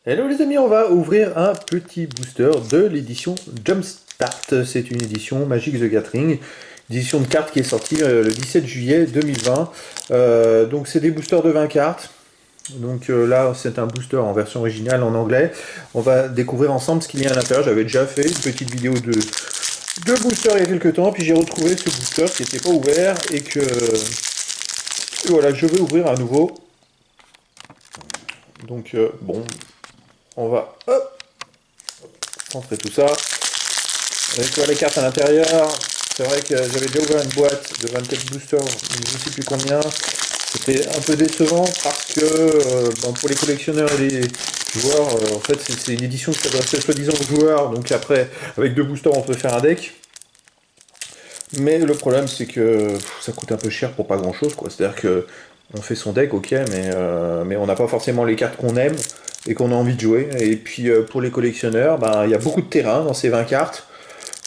Hello les amis, on va ouvrir un petit booster de l'édition Jumpstart. C'est une édition Magic the Gathering, édition de cartes qui est sortie le 17 juillet 2020. Donc c'est des boosters de 20 cartes. Donc là c'est un booster en version originale en anglais. On va découvrir ensemble ce qu'il y a à l'intérieur. J'avais déjà fait une petite vidéo de booster il y a quelques temps, puis j'ai retrouvé ce booster qui n'était pas ouvert et que voilà, je vais ouvrir à nouveau. Donc bon, on va hop, rentrer tout ça. Avec les cartes à l'intérieur, c'est vrai que j'avais déjà ouvert une boîte de 24 boosters, je ne sais plus combien. C'était un peu décevant parce que pour les collectionneurs et les joueurs, en fait c'est une édition qui s'adresse soi-disant aux joueurs, donc après avec deux boosters on peut faire un deck. Mais le problème c'est que ça coûte un peu cher pour pas grand chose, quoi. C'est-à-dire que on fait son deck, ok, mais on n'a pas forcément les cartes qu'on aime et qu'on a envie de jouer. Et puis pour les collectionneurs, il y a beaucoup de terrain dans ces 20 cartes.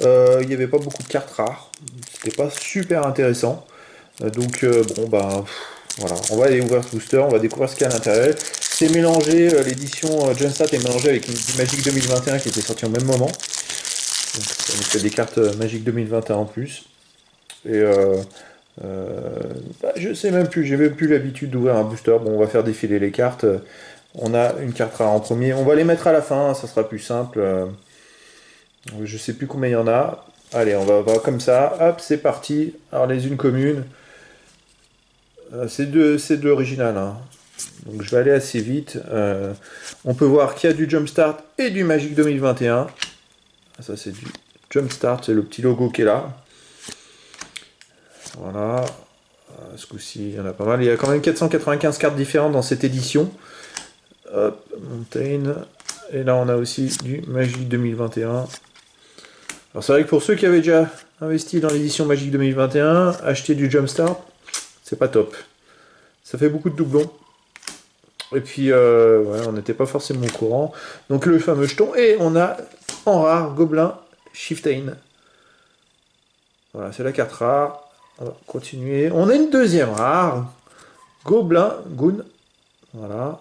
Il n'y avait pas beaucoup de cartes rares. C'était pas super intéressant. Voilà, on va aller ouvrir ce booster, on va découvrir ce qu'il y a à l'intérieur. C'est mélangé, l'édition Jumpstart est mélangée avec une Magic 2021 qui était sortie au même moment. Donc ça nous fait des cartes Magic 2021 en plus. Et je sais même plus, j'ai même plus l'habitude d'ouvrir un booster. Bon, on va faire défiler les cartes. On a une carte rare en premier. On va les mettre à la fin, ça sera plus simple. Je sais plus combien il y en a. Allez, on va comme ça. Hop, c'est parti. Alors les unes communes. C'est de l'original, hein. Donc je vais aller assez vite. On peut voir qu'il y a du Jumpstart et du Magic 2021. Ça c'est du Jumpstart, c'est le petit logo qui est là. Voilà. Ce coup-ci, il y en a pas mal. Il y a quand même 495 cartes différentes dans cette édition. Hop, Mountain. Et là on a aussi du Magic 2021. Alors c'est vrai que pour ceux qui avaient déjà investi dans l'édition Magic 2021, acheter du Jumpstart, c'est pas top. Ça fait beaucoup de doublons. Et puis, ouais, on n'était pas forcément au courant. Donc le fameux jeton. Et on a en rare Gobelin Chieftain. Voilà, c'est la carte rare. On va continuer. On a une deuxième rare. Gobelin Goon. Voilà.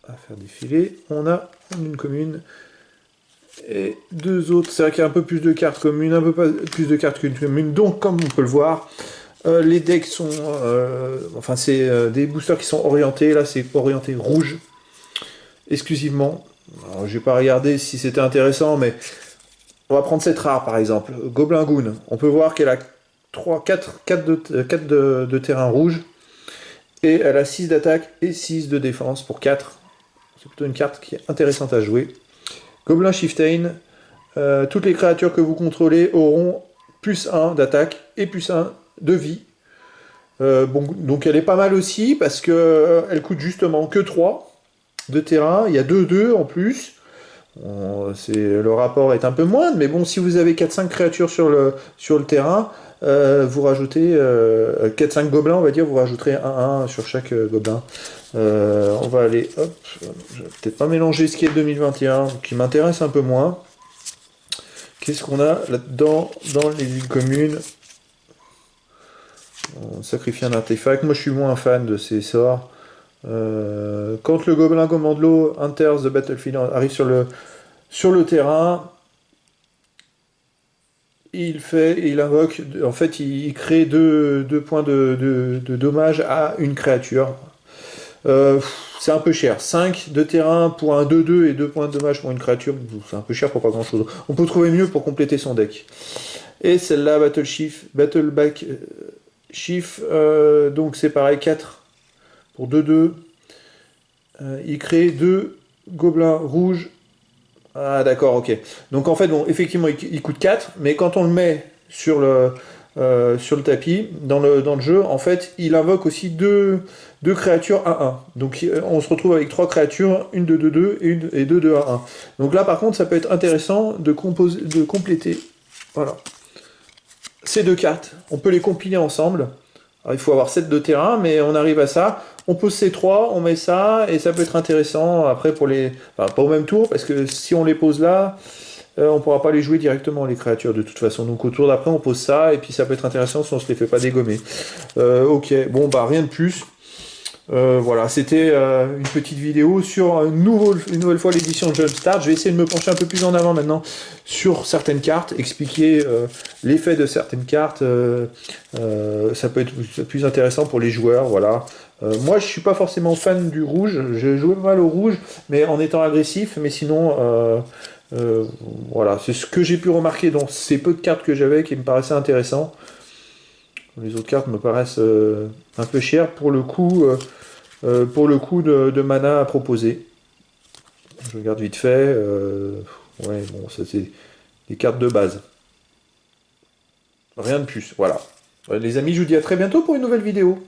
À faire défiler. On a une commune. Et deux autres. C'est vrai qu'il y a un peu plus de cartes communes, un peu plus de cartes qu'une commune. Donc, comme on peut le voir, les decks sont... c'est des boosters qui sont orientés. Là, c'est orienté rouge. Exclusivement. Alors, je vais pas regarder si c'était intéressant, mais on va prendre cette rare, par exemple. Gobelin Goon. On peut voir qu'elle a 4 de terrain rouge. Et elle a 6 d'attaque et 6 de défense pour 4. C'est plutôt une carte qui est intéressante à jouer. Gobelin Chieftain, toutes les créatures que vous contrôlez auront plus 1 d'attaque et plus 1 de vie. Donc elle est pas mal aussi parce que elle coûte justement que 3 de terrain. Il y a 2-2 en plus. Le rapport est un peu moindre, mais bon, si vous avez 4-5 créatures sur le terrain, vous rajoutez 4-5 gobelins, on va dire, vous rajouterez 1-1 sur chaque gobelin. On va aller, hop, je vais peut-être pas mélanger ce qui est 2021, qui m'intéresse un peu moins. Qu'est-ce qu'on a là-dedans, dans les îles communes? On sacrifie un artefact. Moi, je suis moins fan de ces sorts. Quand le gobelin commando enters the battlefield arrive sur le terrain, il invoque, en fait, il crée 2 points de dommage à une créature. C'est un peu cher. 5 de terrain pour un 2-2 et 2 points de dommage pour une créature, c'est un peu cher pour pas grand chose. On peut trouver mieux pour compléter son deck. Et celle-là, Battleback Chief, donc c'est pareil, 4 pour 2-2. Il crée 2 gobelins rouges. Ah d'accord, ok. Donc en fait, bon, effectivement, il coûte 4, mais quand on le met sur le tapis, dans le jeu, en fait, il invoque aussi deux créatures 1-1. Donc on se retrouve avec 3 créatures, une de 2-2 et deux de 1-1. Donc là, par contre, ça peut être intéressant de compléter. Voilà. Ces 2 cartes, on peut les compiler ensemble. Alors, il faut avoir 7 de terrain, mais on arrive à ça. On pose ces 3, on met ça, et ça peut être intéressant après pour les... Enfin, pas au même tour, parce que si on les pose là, on ne pourra pas les jouer directement, les créatures, de toute façon. Donc au tour d'après, on pose ça, et puis ça peut être intéressant si on ne se les fait pas dégommer. Ok, bon, rien de plus. Voilà, c'était une petite vidéo sur une nouvelle fois l'édition de Jumpstart. Je vais essayer de me pencher un peu plus en avant maintenant sur certaines cartes, expliquer l'effet de certaines cartes. Ça peut être plus intéressant pour les joueurs, voilà. Moi, je suis pas forcément fan du rouge. Je jouais pas mal au rouge, mais en étant agressif. Mais sinon, euh, voilà, c'est ce que j'ai pu remarquer dans ces peu de cartes que j'avais qui me paraissaient intéressants. Les autres cartes me paraissent un peu chères pour le coup de mana à proposer. Je regarde vite fait. Ouais, bon, ça c'est des cartes de base. Rien de plus, voilà. Les amis, je vous dis à très bientôt pour une nouvelle vidéo.